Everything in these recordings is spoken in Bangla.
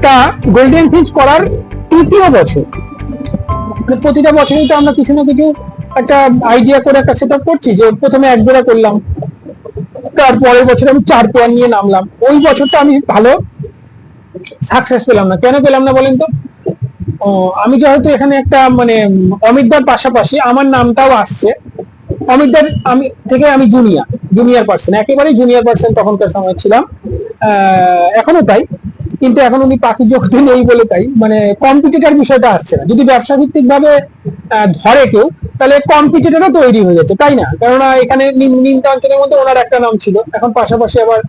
তা গোল্ডেন ফিঞ্চ করার তৃতীয় বছর, প্রতিটা বছরই তো আমরা কিছু না কিছু একটা আইডিয়া করে একটা সেট আপ করছি, যে প্রথমে এক জোড়া করলাম, তারপরের বছর আমি 4 পেয়ার নিয়ে নামলাম। ওই বছরটা আমি ভালো সাকসেস পেলাম না। কেন পেলাম না বলেন তো? আমি যেহেতু এখানে একটা মানে অমিতদার পাশাপাশি আমার নামটাও আসছে, অমিতদার আমি থেকে আমি জুনিয়র পার্সন, একেবারেই জুনিয়র পার্সন তখনকার সময় ছিলাম, এখনো তাই। কিন্তু এখন উনি পাখি জগতে নেই বলে তাই মানে কম্পিটিটর বিষয়টা আসছে না। যদি ব্যবসা ভিত্তিক ভাবে ধরে কেউ, তাহলে কম্পিটিটরও তৈরি হয়ে যাচ্ছে, তাই না? কেননা এখানে নিমতা অঞ্চলের মধ্যে ওনার একটা নাম ছিল, এখন পাশাপাশি আবার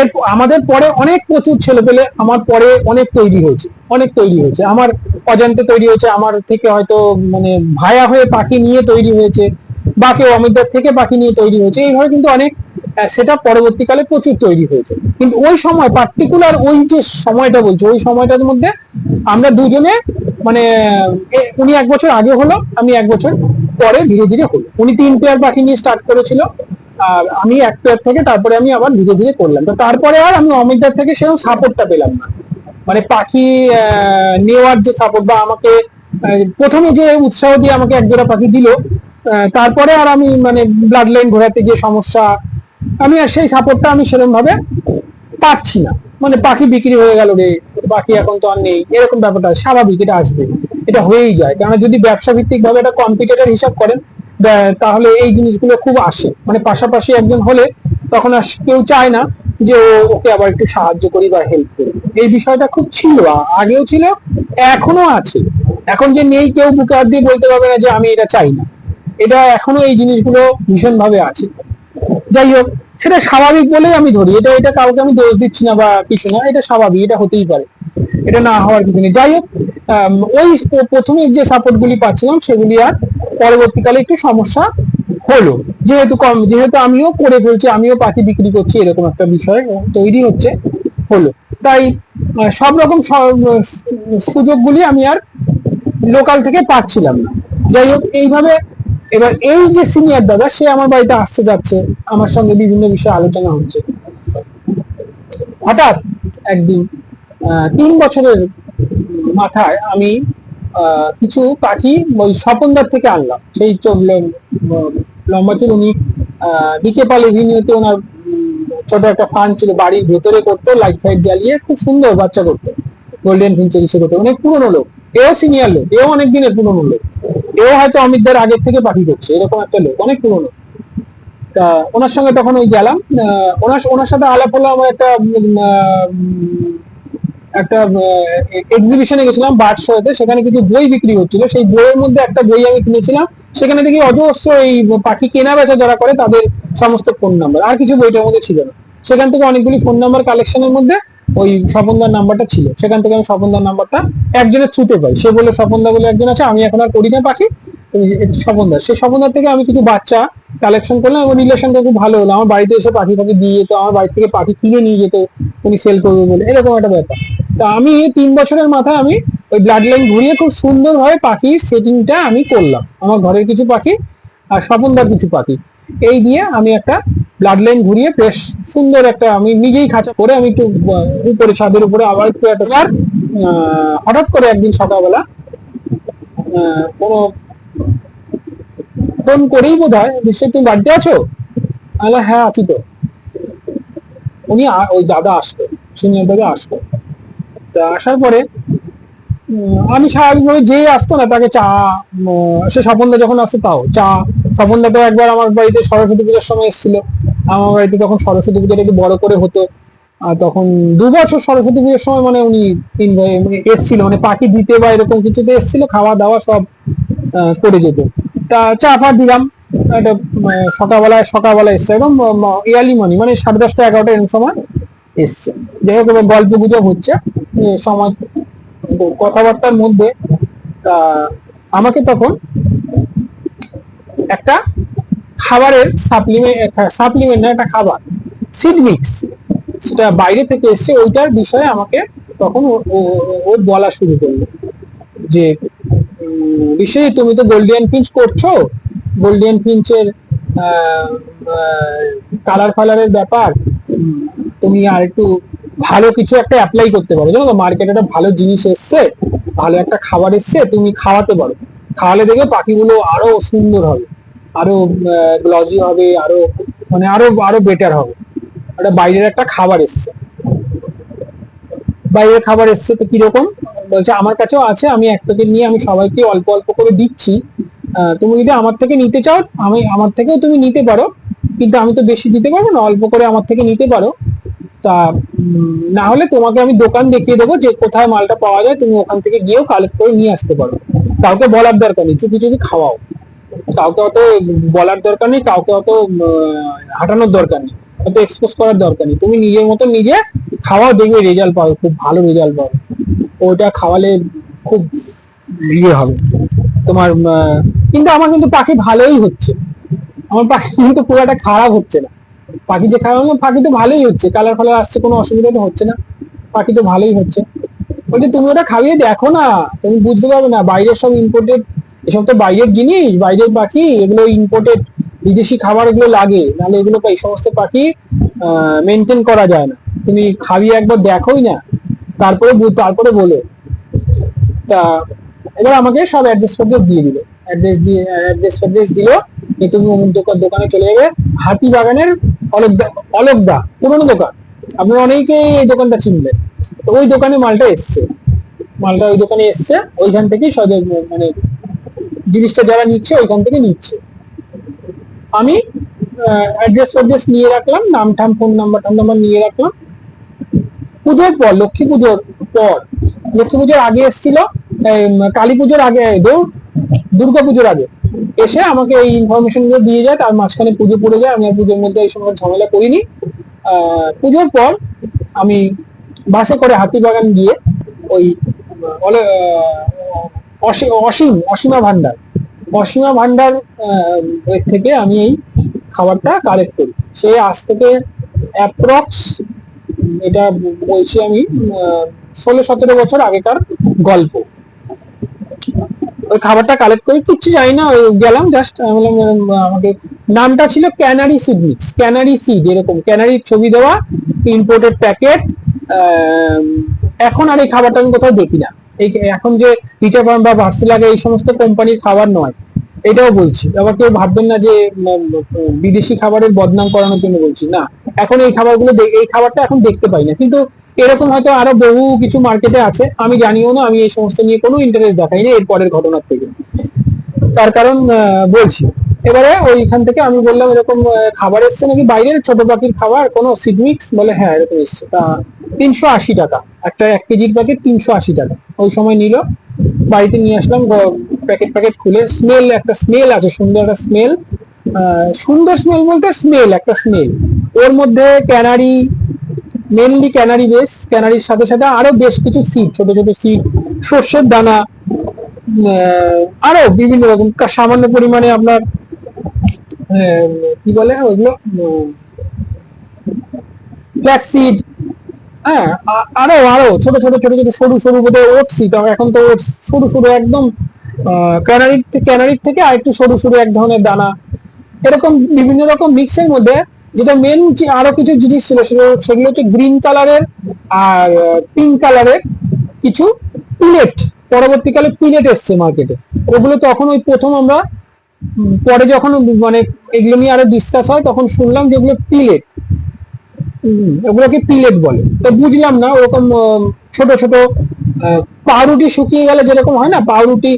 এর আমাদের পরে অনেক প্রচুর ছেলে পেলে আমার পরে অনেক তৈরি হয়েছে, আমার অজান্তে তৈরি হয়েছে, আমার থেকে হয়তো মানে ভায়া হয়ে পাখি নিয়ে তৈরি হয়েছে, বা কেউ অমিতদার থেকে পাখি নিয়ে তৈরি হয়েছে। এইভাবে কিন্তু অনেক সেটা পরবর্তীকালে প্রচুর তৈরি হয়েছে। কিন্তু ওই সময় পার্টিকুলার ওই যে সময়টা বলছে, ওই সময়টার মধ্যে আমরা দুজনে মানে উনি 1 বছর আগে হলো, আমি 1 বছর পরে ধীরে ধীরে হলো। উনি 3 পেয়ার পাখি নিয়ে স্টার্ট করেছিল, আর আমি 1 পেয়ার থেকে তারপরে আমি আবার ধীরে ধীরে করলাম। তো তারপরে আর আমি অমিতদার থেকে সেরকম সাপোর্টটা পেলাম না, মানে পাখি নেওয়ার যে সাপোর্ট বা আমাকে প্রথমে যে উৎসাহ দিয়ে আমাকে এক জোড়া পাখি দিল, তারপরে আর আমি মানে ব্লাড লাইন ঘোরাতে গিয়ে সমস্যা, আমি আর সেই সাপোর্টটা আমি সেরকম ভাবে পাচ্ছি না। মানে পাখি বিক্রি হয়ে গেল রে, পাখি এখন তো আর নেই, এরকম ব্যাপারটা স্বাভাবিক, এটা আসবে, এটা হয়েই যায়। কারণ যদি ব্যবসা ভিত্তিক ভাবে একটা কম্পিটিটর হিসাব করেন, তাহলে এই জিনিসগুলো খুব আসে। মানে পাশাপাশি একজন হলে তখন আর কেউ চায় না যে ওকে আবার একটু সাহায্য করি বা হেল্প করি। এই বিষয়টা খুব ছিল, আগেও ছিল, এখনো আছে। এখন যে নেই কেউ বুকে হাত দিয়ে বলতে পারবে না যে আমি এটা চাই না, এটা এখনো এই জিনিসগুলো ভীষণ ভাবে আছে। যাই হোক, সেটা স্বাভাবিক বলেই আমি ধরি, এটা এটা কাউকে আমি দোষ দিচ্ছি না বা কিছু না, এটা স্বাভাবিক, এটা হতেই পারে, এটা না হওয়ার কিছু নেই। যাই হোক, ওই প্রথমে যে সাপোর্ট গুলি পাচ্ছিলাম সেগুলি আর পরবর্তীকালে একটু সমস্যা হলো, যেহেতু আমিও করে ফেলছি, আমিও পাখি বিক্রি করছি, এরকম একটা বিষয় তৈরি হলো। তাই সব রকম সুযোগগুলি আমি আর লোকাল থেকে পাচ্ছিলাম না। যাই হোক, এইভাবে এবার এই যে সিনিয়র দাদা, সে আমার বাড়িতে আসতে যাচ্ছে, আমার সঙ্গে বিভিন্ন বিষয়ে আলোচনা হচ্ছে। হঠাৎ একদিন 3 বছরের মাথায় আমি কিছু পাখি ওই স্বপনদার থেকে আনলাম। সেই লম্বা চুল, উনি বিকেপাল এভিনিউতে ওনার ছোট একটা ফার্ম ছিল, বাড়ির ভেতরে করতো, লাইট ফাইট জ্বালিয়ে খুব সুন্দর বাচ্চা করতো, গোল্ডেন ফিঞ্চের ইসে করতো। অনেক পুরনো লোক, এও সিনিয়র লোক, এও অনেক দিনের পুরনো লোক, এও হয়তো অমিতদের আগের থেকে পাখি করছে, এরকম একটা লোক, অনেক পুরনো। তা ওনার সঙ্গে তখন ওই গেলাম, ওনার সাথে আলাপ হলো। আমার একটা এক্সিবিশনে গেছিলাম, বার্ড শোতে, সেখানে কিছু বই বিক্রি হচ্ছিল। সেই বইয়ের মধ্যে একটা বই আমি কিনেছিলাম, সেখানে দেখি অজস্র এই পাখি কেনা বেচা যারা করে তাদের সমস্ত ফোন নাম্বার, আর কিছু বইটার মধ্যে ছিল না। সেখান থেকে অনেকগুলি ফোন নাম্বার কালেকশনের মধ্যে ওই স্বপনদার নাম্বারটা ছিল। সেখান থেকে আমি স্বপনদার নাম্বারটা একজনের থ্রুতে পাই। সে বলে স্বপনদা বলে একজন আছে, আমি এখন আর করি না পাখি, স্বপনদার, সেই স্বপনদার থেকে আমি কিছু বাচ্চা কালেকশন করলাম, এবং রিলেশনটা খুব ভালো হলো। আমার বাড়িতে এসে পাখি দিয়ে যেত, আমার বাড়ি থেকে পাখি কিনে নিয়ে যেত উনি সেল করবে বলে, এরকম একটা ব্যাপার। তা আমি 3 বছরের মাথায় আমি ওই ব্লাড লাইন ঘুরিয়ে খুব সুন্দরভাবে পাখির সেটিংটা আমি করলাম, আমার ঘরের কিছু পাখি আর স্বপনদার কিছু পাখি, এই দিয়ে আমি একটা ব্লাড লাইন ঘুরিয়ে বেশ সুন্দর একটা, আমি নিজেই খাঁচা করে আমি একটু উপরে ছাদের উপরে আবার একটু একটা, হঠাৎ করে একদিন সকালবেলা কোনো ফোন করেই বোধ হয়, নিশ্চয়ই তুমি বাড়িতে আছো? আলা হ্যাঁ আছি তো। উনি ওই দাদা আসলো, সিনিয়র দাদা আসলো। তা আসার পরে আমি স্বাভাবিকভাবে যে আসতো না তাকে চা, সে স্বপনদা যখন আসতো তাও চা। স্বপনদা তো একবার আমার বাড়িতে সরস্বতী পুজোর সময় এসেছিল, আমার বাড়িতে তখন সরস্বতী পুজোটা একটু বড় করে হতো, আর তখন 2 বছর সরস্বতী পুজোর সময় মানে উনি এসেছিল, মানে পাখি দিতে বা এরকম কিছুতে এসেছিল, খাওয়া দাওয়া সব করে যেত। তা চা ফা দিলাম, একটা সকালবেলা এসছে, একদম ইয়ারলি মর্নিং, মানে 10:30 11টা এরকম সময় এসছে। যাই হোক, এবার গল্প গুজব হচ্ছে সময়, কথাবার্তার মধ্যে আমাকে তখন একটা খাবারের সাপ্লিমেন্ট না, একটা খাবার সিড মিক্স, সেটা বাইরে থেকে এসছে, ওইটার বিষয়ে আমাকে তখন ও বলা শুরু করলো যে বিষয়ে তুমি তো গোল্ডিয়ান ফিঞ্চ করছো, গোল্ডিয়ান ফিঞ্চের কালার ফালারের ব্যাপার, তুমি আর একটু ভালো কিছু একটা অ্যাপ্লাই করতে পারো। জানো তো, মার্কেটে একটা ভালো জিনিস এসছে, ভালো একটা খাবার এসছে, তুমি খাওয়াতে পারো। খাওয়ালে দেখবে পাখিগুলো আরো সুন্দর হবে, আরো গ্লজি হবে, আরো মানে আরো আরো বেটার হবে। একটা বাইরের একটা খাবার এসছে, বাইরের খাবার এসছে তো কিরকম বলছে, আমার কাছেও আছে, আমি এক প্যাকেট নিয়ে আমি সবাইকে অল্প অল্প করে দিচ্ছি। তুমি যদি আমার থেকে নিতে চাও, আমি আমার থেকেও তুমি নিতে পারো, কিন্তু আমি তো বেশি দিতে পারবো না, অল্প করে আমার থেকে নিতে পারো। তা না হলে তোমাকে আমি দোকান দেখিয়ে দেবো যে কোথায় মালটা পাওয়া যায়, তুমি ওখান থেকে গিয়েও কালেক্ট করে নিয়ে আসতে পারো। কাউকে বলার দরকার নেই, চুপি চুপি খাওয়াও। কাউকে অত বলার দরকার নেই, কাউকে অত হাঁটানোর দরকার নেই, অত এক্সপোজ করার দরকার নেই। তুমি নিজের মতো নিজে খাওয়াও, দেখবে রেজাল্ট পাবে, খুব ভালো রেজাল্ট পাবে। ওইটা খাওয়ালে খুব ইয়ে হবে তোমার। কিন্তু আমার কিন্তু পাখি ভালোই হচ্ছে, আমার পাখি কিন্তু খুব একটা খারাপ হচ্ছে না। পাখি যে খাওয়ানো, পাখি তো ভালোই হচ্ছে, কালার ফালার আসছে, কোনো অসুবিধা তো হচ্ছে না, পাখি তো ভালোই হচ্ছে। বলছি তুমি ওটা খাইয়ে দেখো না, তুমি বুঝতে পারবে না। বাইরের সব ইম্পোর্টেড, এসব তো বাইরের জিনিস, বাইরের পাখি, এগুলো ইম্পোর্টেড, বিদেশি খাবার এগুলো লাগে, নাহলে এগুলো এই সমস্ত পাখি মেনটেন করা যায় না। তুমি খাইয়ে একবার দেখোই না, তারপরে তারপরে বলো। তা এবার আমাকে সব অ্যাড্রেস ফ্যাড্রেস দিয়ে দিল, অ্যাড্রেস ফ্যাড্রেস দিল যে তুমি অমুক দোকানে চলে যাবে, হাতিবাগানের অলোকদা। অলোকদা পুরনো দোকান, আপনারা অনেকেই এই দোকানটা চিনবেন। তো ওই দোকানে মালটা এসছে, মালটা ওই দোকানে এসছে, ওইখান থেকেই মানে জিনিসটা যারা নিচ্ছে ওইখান থেকে নিচ্ছে। আমি অ্যাড্রেস ফ্যাড্রেস নিয়ে রাখলাম, নাম ঠাম ফোন নাম্বার নিয়ে রাখলাম। পুজোর পর, লক্ষ্মী পুজোর পর, লক্ষ্মী পুজোর আগে এসেছিল, কালী পুজোর আগে, দুর্গা পুজোর আগে এসে আমাকে এই ইনফরমেশন গুলো দিয়ে যায়। তার মাঝখানে পুজো পড়ে যায়, আমি আর পুজোর মধ্যে এই সময় ঝামেলা করিনি। পুজোর পর আমি বাসে করে হাতিবাগান গিয়ে ওই অসীমা ভান্ডার থেকে আমি এই খাবারটা কালেক্ট করি। সে আজ থেকে অ্যাপ্রক্স, এটা বলছি আমি, 16-17 বছর আগেকার গল্প। ওই খাবারটা কালেক্ট করি, কিচ্ছু জানি না, গেলাম জাস্ট, আমাকে নামটা ছিল canary seed mix, canary seed, এরকম ক্যানারির ছবি দেওয়া, ইম্পোর্টেড প্যাকেট। এখন আর এই খাবারটা আমি কোথাও দেখি না। এই এখন যে পিঠা ফার্ম বা ভার্সিলাগে এই সমস্ত কোম্পানির খাবার নয়, এটাও বলছি। আবার কেউ ভাববেন না যে বিদেশি খাবারের বদনাম করানোর জন্য বলছি, না। এখন এই খাবারগুলো, এই খাবারটা এখন দেখতে পাই না, কিন্তু এরকম হয়তো আরো বহু কিছু মার্কেটে আছে, আমি জানিও না। আমি এই সমস্ত নিয়ে কোনো ইন্টারেস্ট দেখাই না এর পরের ঘটনার থেকে, তার কারণ বলছি। এবারে ওইখান থেকে আমি বললাম এরকম খাবার এসছে নাকি বাইরের, ছোট পাখির খাবার, কোনো সিডমিক্স? বলে হ্যাঁ এরকম এসছে। তা 380 টাকা একটা, 1 কেজির প্যাকেট 380 টাকা ওই সময় নিল। বাড়িতে নিয়ে আসলাম, প্যাকেট খুলে, স্মেল, একটা স্মেল আছে, সুন্দর একটা স্মেল। সুন্দর স্মেল বলতে স্মেল, একটা স্মেল ওর মধ্যে। ক্যানারি, মেনলি ক্যানারি বেস, ক্যানারির সাথে সাথে আরো বেশ কিছু সিড, ছোট ছোট সিড, সর্ষের দানা, আরো বিভিন্ন রকম সামান্য পরিমাণে আপনার কি বলে ওইগুলো, ফ্ল্যাক্সিড, হ্যাঁ, আরো আরো ছোট ছোট ছোট ছোট সরু সরু বোধহয় ওটস, এখন তো ওটস সরু সরু একদম, ক্যানারির থেকে আর একটু সরু সরু এক ধরনের দানা, এরকম বিভিন্ন রকম মিক্সের মধ্যে। যেটা মেন আরো কিছু জিনিস ছিল, সেগুলো হচ্ছে গ্রিন কালারের আর পিঙ্ক কালারের কিছু পিলেট। পরবর্তীকালে পিলেট এসছে মার্কেটে, ওগুলো তখন ওই প্রথম আমরা, পরে যখন মানে এগুলো নিয়ে আরো ডিসকাস হয় তখন শুনলাম যে এগুলো পিলেট, ওগুলোকে পিলেট বলে। তো বুঝলাম না, ওরকম ছোট ছোট পাউরুটি শুকিয়ে গেলে যেরকম হয় না, পাউরুটি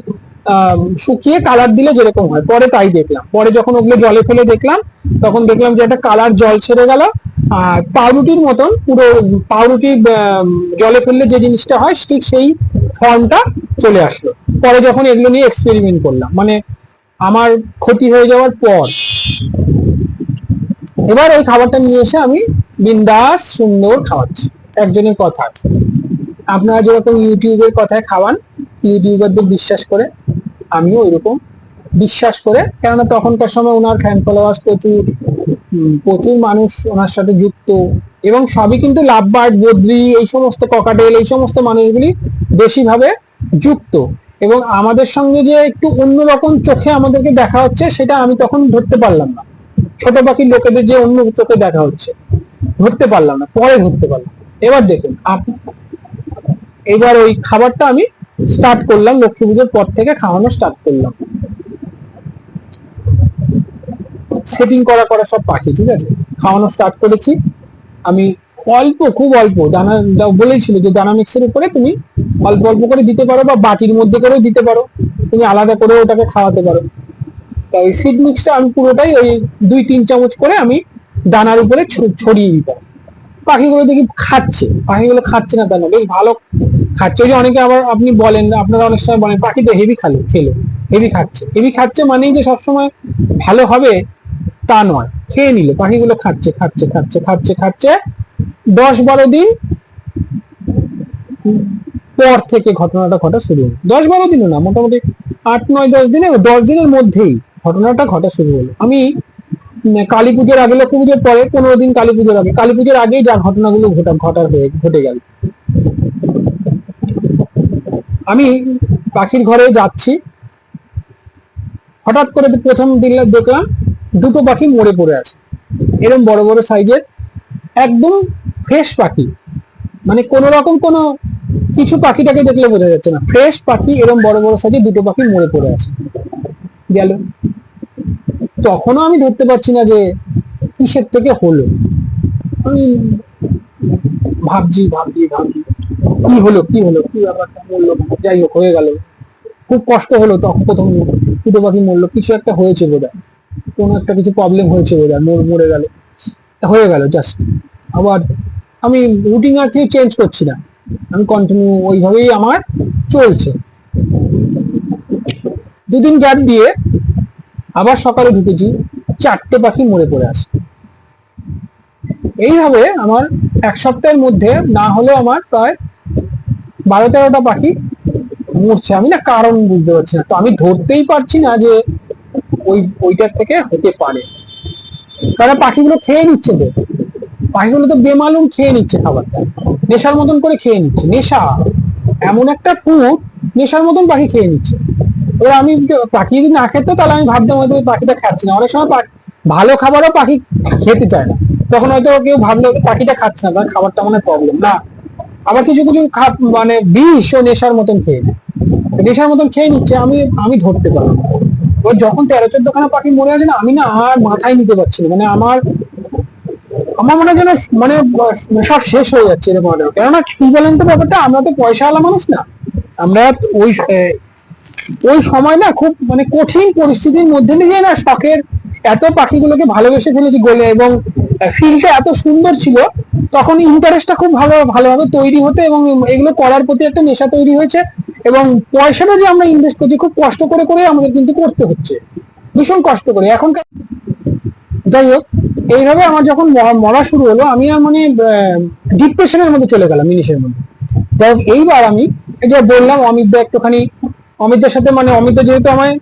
শুকিয়ে কালার দিলে যেরকম হয়, পরে তাই দেখলাম। পরে যখন ওগুলো জলে ফেলে দেখলাম, তখন দেখলাম যে একটা কালার জল ছেড়ে গেল, আর পাউরুটির মতন পুরো, পাউরুটি জলে ফেললে যে জিনিসটা হয় ঠিক সেই ফর্মটা চলে আসলো। পরে যখন এগুলো নিয়ে এক্সপেরিমেন্ট করলাম, মানে আমার ক্ষতি হয়ে যাওয়ার পর, এবার ওই খাবারটা নিয়ে এসে আমি বিন্দাস সুন্দর খাওয়াচ্ছি। একজনের কথা, আপনারা যেরকম ইউটিউবের কথায় খাওয়ান, ইউটিউবারদের বিশ্বাস করে, আমিও ওইরকম বিশ্বাস করে, কেননা তখনকার সময় ওনার ফ্যান ফলোয়ার্স প্রচুর, প্রচুর মানুষ ওনার সাথে যুক্ত, এবং সবই কিন্তু লাভবার্ড, বদ্রি, এই সমস্ত ককাটেল, এই সমস্ত মানুষগুলি বেশিভাবে যুক্ত। এবং আমাদের সঙ্গে যে একটু অন্যরকম চোখে আমাদেরকে দেখা হচ্ছে, সেটা আমি তখন ধরতে পারলাম না। ছোট পাখির লোকেদের যে অন্য চোখে দেখা হচ্ছে ধরতে পারলাম না, পরে ধরতে পারলাম। এবার দেখুন এবার ওই খাবারটা আমি স্টার্ট করলাম, লক্ষ্মী পুজোর পর থেকে খাওয়ানো স্টার্ট করলাম। সেটিং করা করা সব পাখি, ঠিক আছে, খাওয়ানো স্টার্ট করেছি আমি। অল্প, খুব অল্প দানা বলেছিল যে দানা মিক্সের উপরে তুমি অল্প অল্প করে দিতে পারো, বা বাটির মধ্যে করেও দিতে পারো, তুমি আলাদা করে ওটাকে খাওয়াতে পারো। তাই সিড মিক্সটা আমি পুরোটাই ওই 2-3 চামচ করে আমি দানার উপরে ছড়িয়ে দিতাম। পাখিগুলো দেখি খাচ্ছে, পাখিগুলো খাচ্ছে না তা না, বেশ ভালো খাচ্ছে। ওই যে অনেকে আবার আপনি বলেন, আপনারা অনেক সময় বলেন পাখি তো হেভি খেলো, হেভি খাচ্ছে। হেভি খাচ্ছে মানেই যে সবসময় ভালো হবে তা নয়। খেয়ে নিল, পাখিগুলো খাচ্ছে খাচ্ছে খাচ্ছে খাচ্ছে খাচ্ছে। 10-12 দিন পর থেকে ঘটনাটা ঘটা শুরু হলো। 10-12 দিনও না, মোটামুটি 8-9-10 দিনে, 10 দিনের মধ্যেই ঘটনাটা ঘটা শুরু হলো। আমি কালী পুজোর আগে, লক্ষ্মী পুজোর পরে 15 দিন, কালী পুজোর আগে, কালী পুজোর আগেই যা ঘটনাগুলো ঘটে গেল। আমি পাখির ঘরে যাচ্ছি, হঠাৎ করে প্রথম দিন দেখলাম দুটো পাখি মরে পড়ে আছে, এরকম বড় বড় সাইজের, একদম ফ্রেশ পাখি, মানে কোন রকম কোনো কিছু পাখিটাকে দেখলে বোঝা যাচ্ছে না, ফ্রেশ পাখি, এরকম বড় বড় সাইজের দুটো পাখি মরে পড়ে আছে। গেল, তখনও আমি ধরতে পারছি না যে কিসের থেকে হলো। আমি ভাবছি ভাবছি ভাবছি কি হলো কি হলো, কি ব্যাপারটা, মরলো, যাই হোক হয়ে গেল। খুব কষ্ট হলো তখন, প্রথম দুটো পাখি মরলো, কিছু একটা হয়েছে বোধহয়, কোনো একটা কিছু প্রবলেম হয়েছে বোধহয়, মরে গেল, হয়ে গেল জাস্ট। আবার আমি রুটিন আর কিছু চেঞ্জ করছি না, আমি কন্টিনিউ ওইভাবেই আমার চলছে। 2 দিন গ্যাপ দিয়ে আবার সকালে ঢুকেছি, 4টে পাখি মরে পড়ে আছে। এইভাবে আমার 1 সপ্তাহের মধ্যে না হলেও আমার প্রায় 12-13টা পাখি মরছে। আমি না কারণ বুঝতে পারছি না, তো আমি ধরতেই পারছি না যে ওইটার থেকে হতে পারে, কারণ পাখিগুলো খেয়ে নিচ্ছে, তো পাখিগুলো তো বেমালুম খেয়ে নিচ্ছে খাবারটা, নেশার মতন করে খেয়ে নিচ্ছে। নেশা এমন একটা ফুড, নেশার মতন পাখি খেয়ে নিচ্ছে। এবার আমি পাখি যদি না খেতো তাহলে আমি ভাবতাম হয়তো পাখিটা খাচ্ছি না। অনেক সময় ভালো খাবারও পাখি খেতে চায় না, তখন হয়তো কেউ ভাবলো পাখিটা খাচ্ছে না, তার খাবারটা মানে প্রবলেম না। আবার কিছু কিছু মানে বিষ ও নেশার মতন খেয়ে নেয়, নেশার মতন খেয়ে নিচ্ছে, আমি ধরতে পারবো। এবার যখন 13-14খানা পাখি মরে আছে না, আমি না আর মাথায় নিতে পারছি না, মানে আমার মনে হয় যেন মানে সব শেষ হয়ে যাচ্ছে এরকম। কেননা কি বলেন তো ব্যাপারটা, আমরা তো পয়সাওয়ালা মানুষ না, আমরা ওই সময় না খুব মানে কঠিন পরিস্থিতির মধ্যে দিয়ে না শখের এত পাখিগুলোকে ভালোবেসে ফেলেছি গলে, এবং ফিলটা এত সুন্দর ছিল, তখন ইন্টারেস্টটা খুব ভালোভাবে তৈরি হতে, এবং এগুলো করার প্রতি একটা নেশা তৈরি হয়েছে। এবং পয়সাটা যে আমরা ইনভেস্ট করছি খুব কষ্ট করে করে আমাদের কিন্তু করতে হচ্ছে, ভীষণ কষ্ট করে এখনকার। যাই হোক, এইভাবে আমার যখন মরা শুরু হলো, আমি আর মানে ডিপ্রেশনের মধ্যে চলে গেলাম জিনিসের মধ্যে। যাই হোক, এইবার আমি এই যে বললাম অমিতদা একটুখানি, অমিতদার সাথে মানে অমিতদা যেহেতু আমায়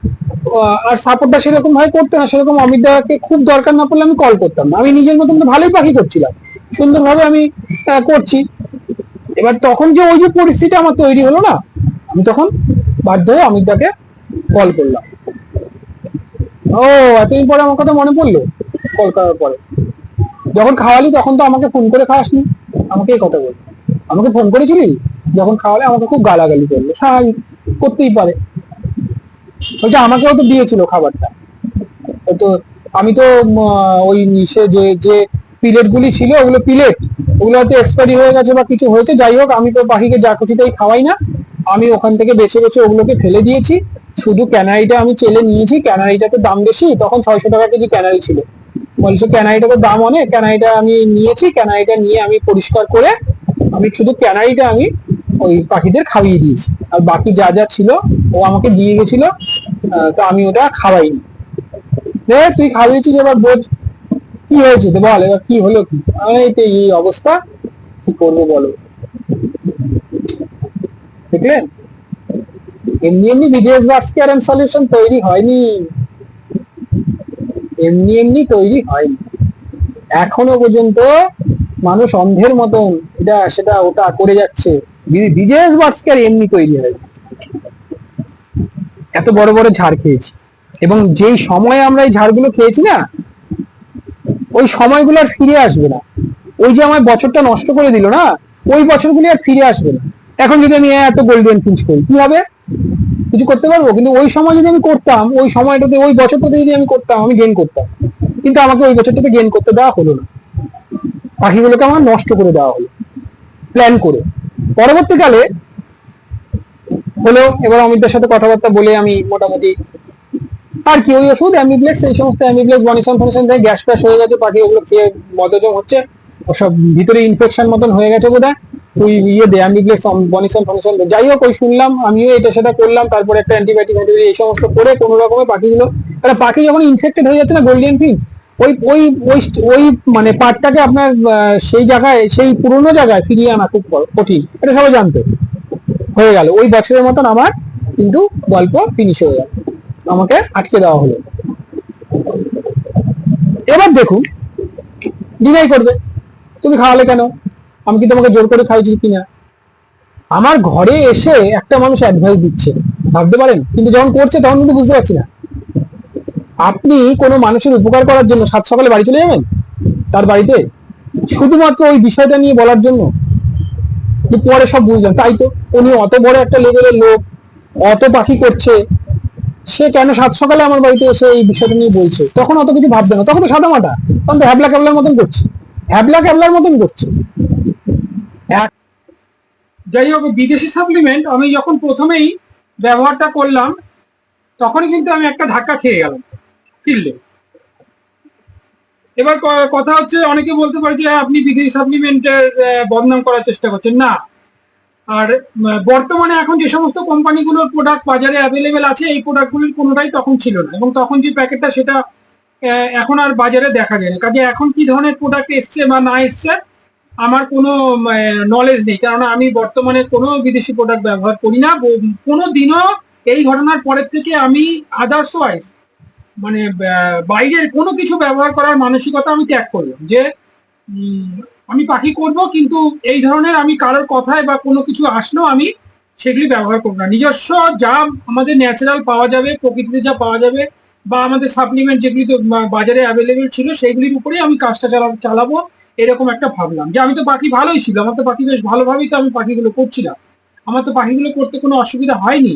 আর সাপোর্টটা সেরকম ভাবে করতে না, সেরকম অমিতদাকে খুব দরকার না পড়লে আমি কল করতাম না। আমি নিজের মতন তো ভালোই পাখি করছিলাম, সুন্দরভাবে আমি করছি। এবার তখন যে ওই যে পরিস্থিতি আমার তৈরি হলো না, আমি তখন বাধ্য হয়ে অমিতদাকে কল করলাম। ও এতদিন পরে আমার কথা মনে পড়লো কল করার পরে। যখন খাওয়ালি তখন তো আমাকে ফোন করে খাওয়াসনি, আমাকে এই কথা বল, আমাকে ফোন করেছিলি যখন খাওয়ালে, আমাকে খুব গালাগালি করলো, স্বাভাবিক, করতেই পারে। বলছে আমাকেও তো দিয়েছিল খাবারটা, তো আমি তো ওই সে যে পিলেট গুলি ছিল, ওগুলো পিলেট, ওগুলো হয়তো এক্সপায়ারি হয়ে গেছে বা কিছু হয়েছে। যাই হোক, আমি তো পাখিকে যা খুশি তাই খাওয়াই না, আমি ওখান থেকে বেছে বেছে ওগুলোকে ফেলে দিয়েছি। শুধু ক্যানারিটা আমি চেলে নিয়েছি, ক্যানারিটা তো দাম বেশি, তখন 600 টাকা কেজি ক্যানারি ছিল। বলছে ক্যানারিটা তো দাম অনেক, ক্যানারিটা আমি নিয়েছি, ক্যানারিটা নিয়ে আমি পরিষ্কার করে আমি শুধু ক্যানারিটা আমি ওই পাখিদের খাইয়ে দিয়েছি, আর বাকি যা যা ছিল ও আমাকে দিয়ে গেছিল, তো আমি ওটা খাওয়াইনি। তুই খাওয়িয়েছিস, এবার বোঝ কি হয়েছে, বল এবার কি হলো, কি এই অবস্থা, কি করবো বলো। দেখলেন, এমনি এমনি বিজনেস বাস্কেট এন্ড সলিউশন তৈরি হয়নি, এমনি এমনি তৈরি হয়নি। এখনো পর্যন্ত মানুষ অন্ধের মতন এটা সেটা ওটা করে যাচ্ছে, বিজনেস বাস্কেট এমনি তৈরি হয়। এত বড় বড় ঝাড় খেয়েছি, এবং যেই সময় আমরা এই ঝাড়গুলো খেয়েছি না, ওই সময়গুলো আর ফিরে আসবে না। ওই যে আমার বছরটা নষ্ট করে দিল না, ওই বছরগুলি আর ফিরে আসবে না। এখন যদি আমি এত গোল্ডেন ফিঞ্চ করি কি হবে? কিছু করতে পারবো? কিন্তু ওই সময় যদি আমি করতাম, ওই সময়টাতে ওই বছরটাতে যদি আমি করতাম, আমি গেন করতাম। কিন্তু আমাকে ওই বছরটাতে গেন করতে দেওয়া হলো না, পাখিগুলোকে আমার নষ্ট করে দেওয়া হলো প্ল্যান করে। পরবর্তীকালে হলো, এবার অমিতদের সাথে কথাবার্তা বলে আমি মোটামুটি আর কি ওই ওষুধ অ্যামিব্লেক্স, এই সমস্ত অ্যামিব্লেক্স বনিসন ফনিসন দেয়, গ্যাস ফ্যাস হয়ে গেছে, পাখি ওগুলো খেয়ে বদহজম হচ্ছে, ওসব ভিতরে ইনফেকশন মতন হয়ে গেছে বোধহয়, ওই ইয়ে দে অ্যামিব্লেক্স বনিসন ফনিসন দে। যাই হোক, ওই শুনলাম, আমিও এটা সেটা করলাম, তারপরে একটা অ্যান্টিবায়োটিক এই সমস্ত করে কোনো রকমের পাখিগুলো, একটা পাখি যখন ইনফেক্টেড হয়ে যাচ্ছে না গোল্ডেন ফিঞ্চ, ওই ওই ওই ওই মানে পার্টটাকে আপনার সেই জায়গায়, সেই পুরোনো জায়গায় ফিরিয়ে আনা খুব কঠিন, এটা সবাই জানতো। হয়ে গেল ওই বছরের মতন আমার কিন্তু গল্প ফিনিশ হয়ে গেল, আমাকে আটকে দেওয়া হলো। এবার দেখুন, ডিনাই করবে, তুমি খাওয়ালে কেন, আমি কি তোমাকে জোর করে খাইছি কিনা। আমার ঘরে এসে একটা মানুষ অ্যাডভাইস দিচ্ছে, ভাবতে পারেন, কিন্তু যখন করছে তখন কিন্তু বুঝতে পারছি না। আপনি কোনো মানুষের উপকার করার জন্য সাত সকালে বাড়ি চলে যাবেন তার বাড়িতে, শুধুমাত্র ওই বিষয়টা নিয়ে বলার জন্য? পরে সব বুঝলাম, তাই তো উনি অত বড় একটা লেভেলের লোক, অত পাখি করছে, সে কেন সাত সকালে আমার বাড়িতে এসে এই বিষয়টা নিয়ে বলছে? তখন অত কিছু ভাববে না, তখন তো সাদা মাটা, তখন তো হ্যাবলা ক্যাবলার মতন করছে, হ্যাবলা ক্যাবলার মতন করছে। যাই হোক, বিদেশি সাপ্লিমেন্ট আমি যখন প্রথমেই ব্যবহারটা করলাম, তখনই কিন্তু আমি একটা ধাক্কা খেয়ে গেলাম ফিরলে। এবার কথা হচ্ছে, অনেকে বলতে পারে যে আপনি বিদেশি সাপ্লিমেন্টের বদনাম করার চেষ্টা করছেন। না, আর বর্তমানে এখন যে সমস্ত কোম্পানিগুলোর প্রোডাক্ট বাজারে অ্যাভেলেবেল আছে, এই প্রোডাক্টগুলির কোনোটাই তখন ছিল না, এবং তখন যে প্যাকেটটা সেটা এখন আর বাজারে দেখা যায় না। কাজে এখন কি ধরনের প্রোডাক্ট এসছে বা না এসছে আমার কোনো নলেজ নেই, কারণ আমি বর্তমানে কোনো বিদেশি প্রোডাক্ট ব্যবহার করি না। কোনো দিনও এই ঘটনার পরের থেকে আমি আদার্স ওয়াইজ মানে বাইরের কোনো কিছু ব্যবহার করার মানসিকতা আমি ত্যাগ করলাম, যে আমি পাখি করব, কিন্তু এই ধরনের আমি কারোর কথায় বা কোনো কিছু আসলেও আমি সেগুলি ব্যবহার করবো না। নিজস্ব যা আমাদের ন্যাচারাল পাওয়া যাবে, প্রকৃতিতে যা পাওয়া যাবে, বা আমাদের সাপ্লিমেন্ট যেগুলি তো বাজারে অ্যাভেলেবেল ছিল, সেইগুলির উপরেই আমি কাজটা চালাবো, এরকম একটা ভাবলাম। যে আমি তো পাখি ভালোই ছিল, আমার তো পাখি বেশ ভালোভাবেই তো আমি পাখিগুলো করছিলাম, আমার তো পাখিগুলো করতে কোনো অসুবিধা হয়নি।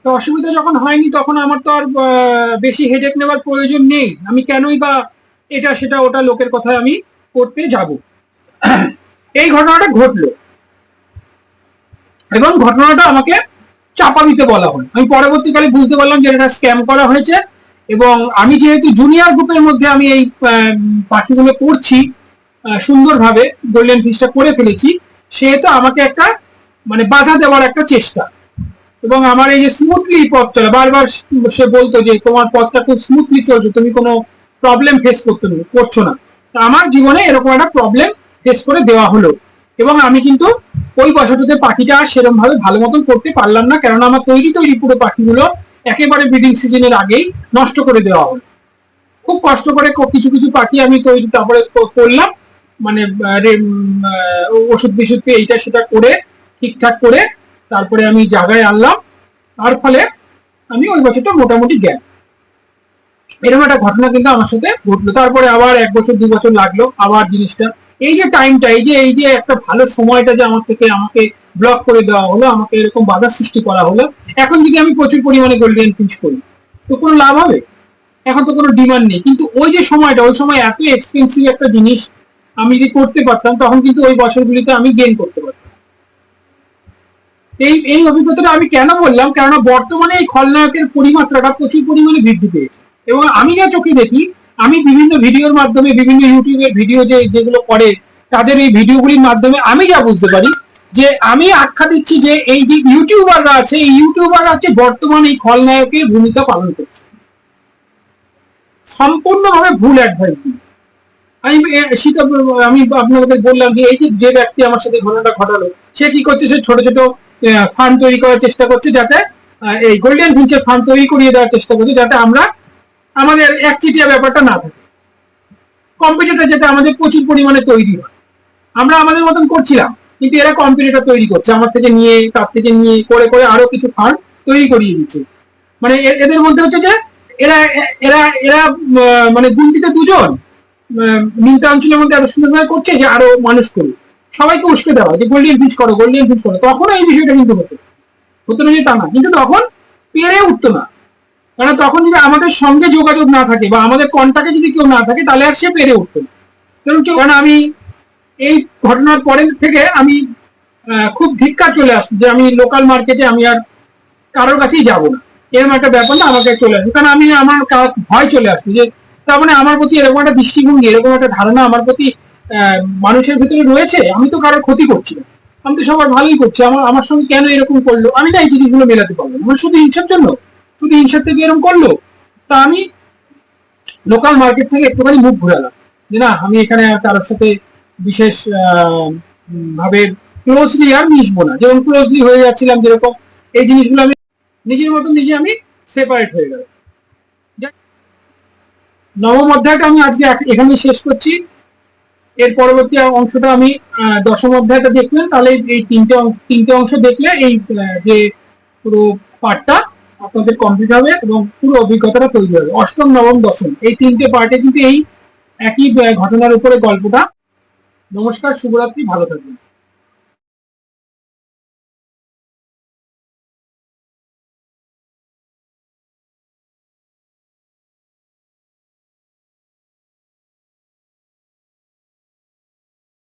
তো অসুবিধা যখন হয়নি, তখন আমার তো আর বেশি হেডেক নেওয়ার প্রয়োজন নেই। আমি কেনই বা এটা সেটা ওটা লোকের কথায় আমি করতে যাব। এই ঘটনাটা ঘটলো, এবং ঘটনাটা আমাকে চাপা দিতে বলা হলো। আমি পরবর্তীকালে বুঝতে পারলাম যে এটা স্ক্যাম করা হয়েছে, এবং আমি যেহেতু জুনিয়র গ্রুপের মধ্যে আমি এই পাখিগুলো করছি সুন্দরভাবে, গোল্ডেন ফিশটা করে ফেলেছি, সেহেতু আমাকে একটা মানে বাধা দেওয়ার একটা চেষ্টা। এবং আমার এই যে স্মুথলি পথ চলা, বারবার সে বলতো যে তোমার পথটা খুব স্মুথলি চলছে, তুমি কোনো প্রবলেম ফেস করছো না। আমার জীবনে এরকম একটা প্রবলেম ফেস করে দেওয়া হলো, এবং আমি কিন্তু ওই বছরটাতে পাখিটা সেরকম ভাবে ভালো মতন করতে পারলাম না, কারণ আমার তৈরি পুরো পাখিগুলো একেবারে ব্রিডিং সিজনের আগেই নষ্ট করে দেওয়া হলো। খুব কষ্ট করে কিছু কিছু পাখি আমি তৈরি তারপরে করলাম, মানে ওষুধ বিশুদ্ধ এইটা সেটা করে ঠিকঠাক করে তারপরে আমি জায়গায় আনলাম, তার ফলে আমি ওই বছরটা মোটামুটি গেলাম। এরকম একটা ঘটনা কিন্তু আমার সাথে ঘটলো। তারপরে আবার 1 বছর 2 বছর লাগলো আবার জিনিসটা, এই যে টাইমটা, এই যে একটা ভালো সময়টা যে আমাকে ব্লক করে দেওয়া হলো, আমাকে এরকম বাধা সৃষ্টি করা হলো। এখন যদি আমি প্রচুর পরিমাণে গোল্ডেন ফিঞ্চ করি তো কোনো লাভ হবে? এখন তো কোনো ডিমান্ড নেই। কিন্তু ওই যে সময়টা, ওই সময় এত এক্সপেন্সিভ একটা জিনিস আমি যদি করতে পারতাম, তখন কিন্তু ওই বছরগুলিতে আমি গেইন করতে পারতাম। এই অভিজ্ঞতাটা আমি কেন বললাম, কারণ বর্তমানে এই খলনায়কের পরিমাত্রাটা প্রচুর পরিমাণে বৃদ্ধি পেয়েছে, এবং আমি যা চোখে দেখি, আমি বিভিন্ন ভিডিওর মাধ্যমে, বিভিন্ন ইউটিউবের ভিডিও যেগুলো করে তাদের এই ভিডিওগুলির মাধ্যমে আমি যা বুঝতে পারি, যে আমি আখ্যা দিচ্ছি যে এই যে ইউটিউবাররা আছে, এই ইউটিউবাররা হচ্ছে বর্তমানে এই খলনায়কের ভূমিকা পালন করছে, সম্পূর্ণভাবে ভুল অ্যাডভাইস দিই। আমি আপনাদের বললাম যে এই যে ব্যক্তি আমার সাথে ঘটনাটা ঘটালো, সে কি করছে, সে ছোট ছোট ফান্ড তৈরি করার চেষ্টা করছে, যাতে এই গোল্ডেন ফিঞ্চের ফান্ড তৈরি করিয়ে দেওয়ার চেষ্টা করছে, যাতে আমরা আমাদের একচিটিয়া ব্যাপারটা না থাকে, কম্পিটিটর যাতে আমাদের প্রচুর পরিমাণে তৈরি হয়। আমরা আমাদের মতন করছিলাম, কিন্তু এরা কম্পিটিটর তৈরি করছে, আমার থেকে নিয়ে তার থেকে নিয়ে করে করে আরো কিছু ফান্ড তৈরি করিয়ে দিচ্ছে। মানে এদের মধ্যে হচ্ছে যে এরা এরা এরা মানে গুনতিতে দুজন, নিমতা অঞ্চলের মধ্যে আরো সুন্দরভাবে করছে যে আরো মানুষ করুক, সবাইকে উস্কে দেওয়া যে গোল্ডেন ফিচ করো, গোল্ডেন ফিচ করো, তখন এই বিষয়টা কিন্তু হতো না যে তা না, কিন্তু তখন পেরে উঠতো না। কারণ তখন যদি আমাদের সঙ্গে যোগাযোগ না থাকে বা আমাদের কন্টাক্টে যদি কেউ না থাকে, তাহলে আর সে পেরে উঠতো না। কারণ আমি এই ঘটনার পরে থেকে আমি খুব ধিক্কার চলে আসতো যে আমি লোকাল মার্কেটে আমি আর কারোর কাছেই যাবো না, এরকম একটা ব্যাপার না আমাকে চলে আসবে। কারণ আমি আমার ভয় চলে আসতো যে তার মানে আমার প্রতি এরকম একটা দৃষ্টিভঙ্গি, এরকম একটা ধারণা আমার প্রতি মানুষের ভিতরে রয়েছে, আমি তো কারোর ক্ষতি করছি না, আমি তো সবার ভালোই করছি, আমার সঙ্গে কেন এরকম করলো, আমি না এই জিনিসগুলো মেলাতে পারবো না, শুধু হিংসার জন্য, শুধু হিংসার থেকে এরকম করলো। তা আমি লোকাল মার্কেট থেকে একটুখানি মুখ ঘুরালাম যে না, আমি এখানে কারোর সাথে বিশেষ ভাবে ক্লোজলি আর মিশবো না, যেমন ক্লোজলি হয়ে যাচ্ছিলাম যেরকম, এই জিনিসগুলো আমি নিজের মতো নিজে আমি সেপারেট হয়ে গেল। নবম অধ্যায়টা আমি আজকে এখানে শেষ করছি। এর পরবর্তী অংশটা আমি দশম অধ্যায়টা দেখলেন, তাহলে এই তিনটে অংশ দেখলে এই যে পুরো পার্টটা আপনাদের কমপ্লিট হবে এবং পুরো অভিজ্ঞতাটা তৈরি হবে। অষ্টম, নবম, দশম এই তিনটে পার্টে কিন্তু এই একই ঘটনার উপরে গল্পটা। নমস্কার, শুভরাত্রি, ভালো থাকবেন।